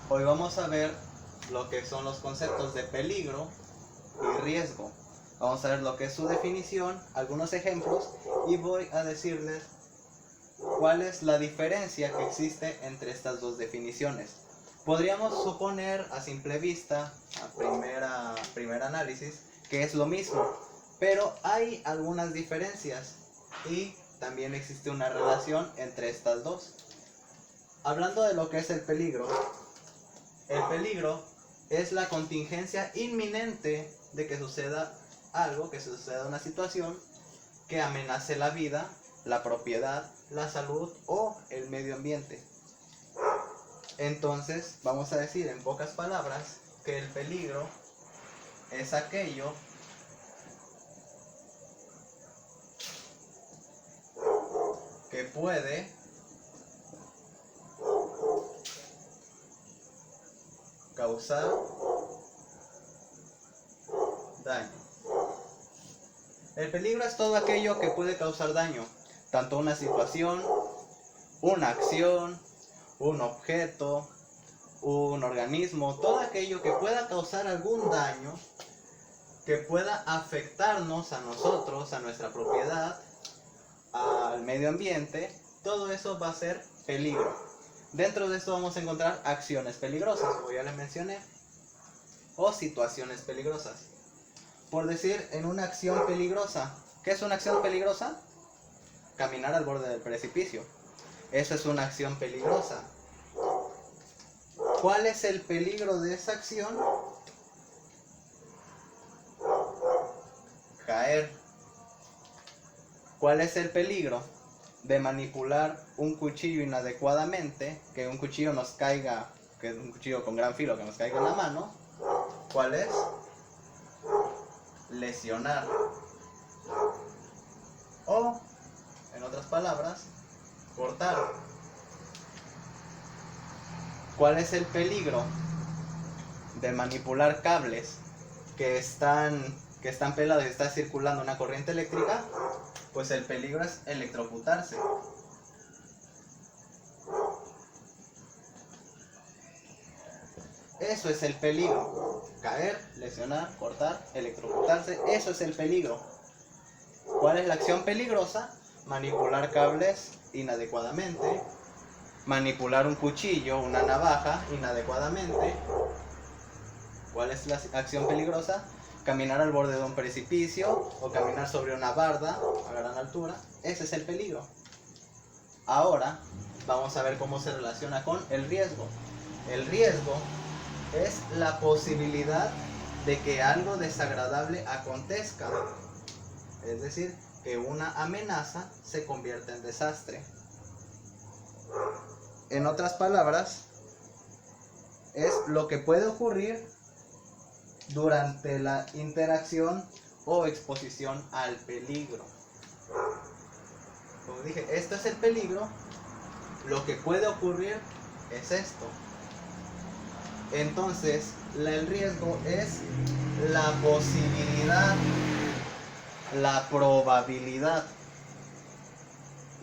Hoy vamos a ver lo que son los conceptos de peligro y riesgo. Vamos a ver lo que es su definición, algunos ejemplos y voy a decirles cuál es la diferencia que existe entre estas dos definiciones. Podríamos suponer a simple vista, a primer análisis, que es lo mismo, pero hay algunas diferencias y también existe una relación entre estas dos. Hablando de lo que es el peligro es la contingencia inminente de que suceda algo, que suceda una situación que amenace la vida, la propiedad, la salud o el medio ambiente. Entonces, vamos a decir en pocas palabras que el peligro es aquello que puede causar daño. El peligro es todo aquello que puede causar daño, tanto una situación, una acción, un objeto, un organismo, todo aquello que pueda causar algún daño, que pueda afectarnos a nosotros, a nuestra propiedad, al medio ambiente, todo eso va a ser peligro. Dentro de esto vamos a encontrar acciones peligrosas, como ya les mencioné, o situaciones peligrosas. Por decir, en una acción peligrosa, ¿qué es una acción peligrosa? Caminar al borde del precipicio. Eso es una acción peligrosa. ¿Cuál es el peligro de esa acción? Caer. ¿Cuál es el peligro de manipular un cuchillo inadecuadamente? Que un cuchillo nos caiga, que es un cuchillo con gran filo, que nos caiga en la mano. ¿Cuál es? Lesionar. O, en otras palabras, cortar. ¿Cuál es el peligro de manipular cables que están pelados y está circulando una corriente eléctrica? Pues el peligro es electrocutarse. Eso es el peligro. Caer, lesionar, cortar, electrocutarse. Eso es el peligro. ¿Cuál es la acción peligrosa? Manipular cables inadecuadamente. Manipular un cuchillo, una navaja inadecuadamente. ¿Cuál es la acción peligrosa? Caminar al borde de un precipicio o caminar sobre una barda a gran altura. Ese es el peligro. Ahora vamos a ver cómo se relaciona con el riesgo. El riesgo es la posibilidad de que algo desagradable acontezca. Es decir, que una amenaza se convierta en desastre. En otras palabras, es lo que puede ocurrir durante la interacción o exposición al peligro. Como dije, esto es el peligro, lo que puede ocurrir es esto. Entonces, el riesgo es la posibilidad, la probabilidad.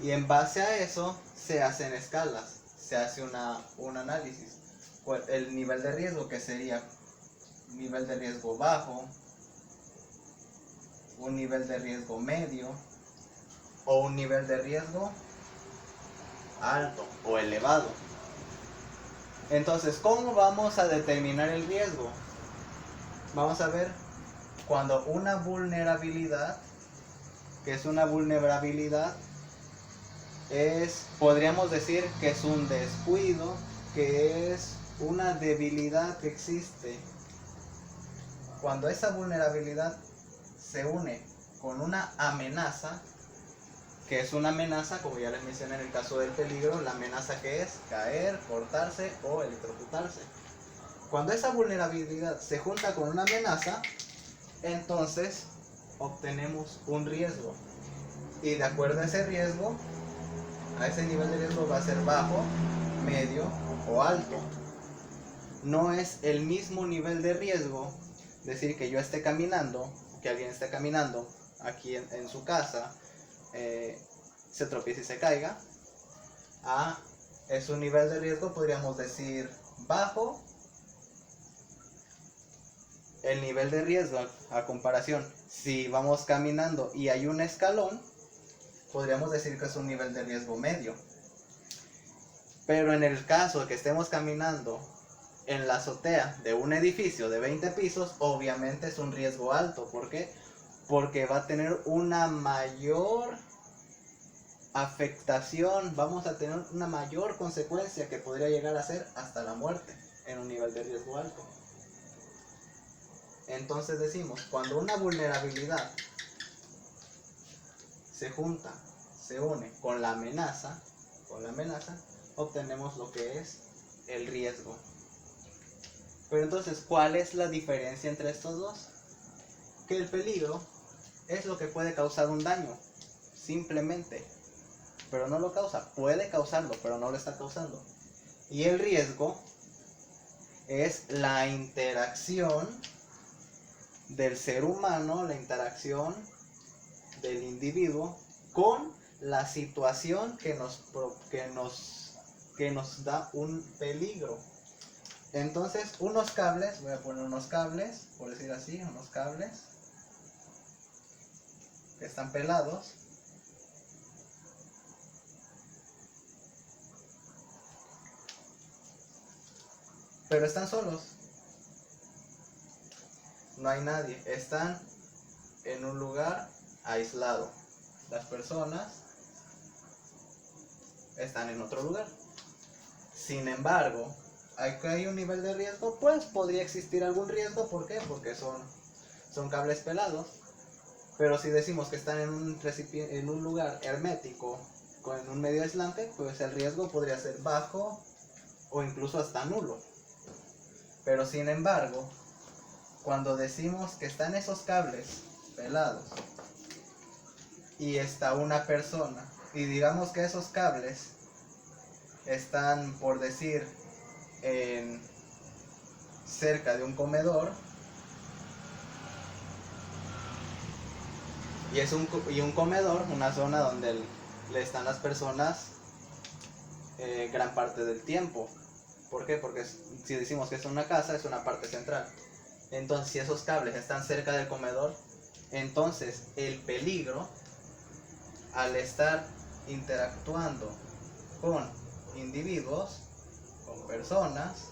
Y en base a eso se hacen escalas, se hace un análisis. El nivel de riesgo, que sería nivel de riesgo bajo, un nivel de riesgo medio o un nivel de riesgo alto o elevado. Entonces, ¿cómo vamos a determinar el riesgo? Vamos a ver cuando una vulnerabilidad, que es una vulnerabilidad, podríamos decir que es un descuido, que es una debilidad que existe. Cuando esa vulnerabilidad se une con una amenaza, que es una amenaza, como ya les mencioné en el caso del peligro, la amenaza que es caer, cortarse o electrocutarse. Cuando esa vulnerabilidad se junta con una amenaza, entonces obtenemos un riesgo. Y de acuerdo a ese riesgo, a ese nivel de riesgo va a ser bajo, medio o alto. No es el mismo nivel de riesgo decir que yo esté caminando, que alguien esté caminando aquí en su casa, se tropiece y se caiga, es un nivel de riesgo, podríamos decir, bajo el nivel de riesgo. A comparación, si vamos caminando y hay un escalón, podríamos decir que es un nivel de riesgo medio. Pero en el caso de que estemos caminando en la azotea de un edificio de 20 pisos, obviamente es un riesgo alto. ¿Por qué? Porque va a tener una mayor afectación, vamos a tener una mayor consecuencia que podría llegar a ser hasta la muerte en un nivel de riesgo alto. Entonces decimos, cuando una vulnerabilidad se junta, se une con la amenaza, obtenemos lo que es el riesgo. Pero entonces, ¿cuál es la diferencia entre estos dos? Que el peligro es lo que puede causar un daño, simplemente, pero no lo causa. Puede causarlo, pero no lo está causando. Y el riesgo es la interacción del ser humano, la interacción del individuo con la situación que nos da un peligro. Entonces, unos cables, voy a poner unos cables, por decir así, unos cables que están pelados. Pero están solos. No hay nadie. Están en un lugar aislado. Las personas están en otro lugar. Sin embargo, ¿hay un nivel de riesgo? Pues podría existir algún riesgo. ¿Por qué? Porque son cables pelados. Pero si decimos que están en un lugar hermético, con un medio aislante, pues el riesgo podría ser bajo o incluso hasta nulo. Pero sin embargo, cuando decimos que están esos cables pelados y está una persona, y digamos que esos cables están, por decir, cerca de un comedor, y un comedor, una zona donde le están las personas gran parte del tiempo. ¿Por qué? Porque si decimos que es una casa, es una parte central. Entonces, si esos cables están cerca del comedor, entonces el peligro, al estar interactuando con individuos, con personas,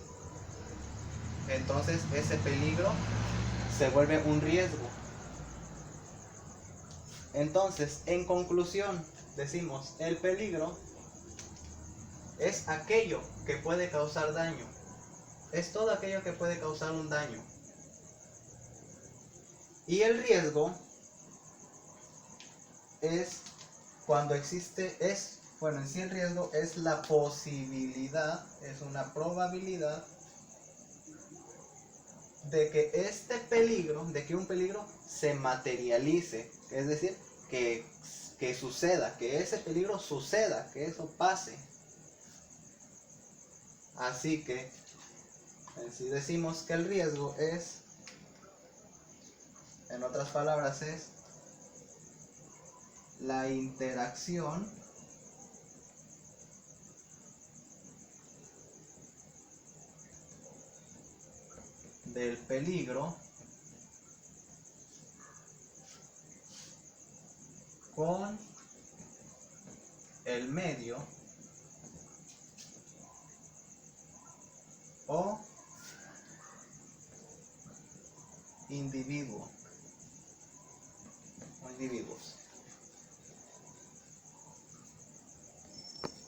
entonces ese peligro se vuelve un riesgo. Entonces, en conclusión, decimos, el peligro es aquello que puede causar daño. Es todo aquello que puede causar un daño. Y el riesgo es cuando existe, en sí el riesgo es la posibilidad, es una probabilidad de que un peligro se materialice, es decir, que suceda, que ese peligro suceda, que eso pase. Así que, si decimos que el riesgo es, en otras palabras, es la interacción del peligro con el medio o individuo o individuos.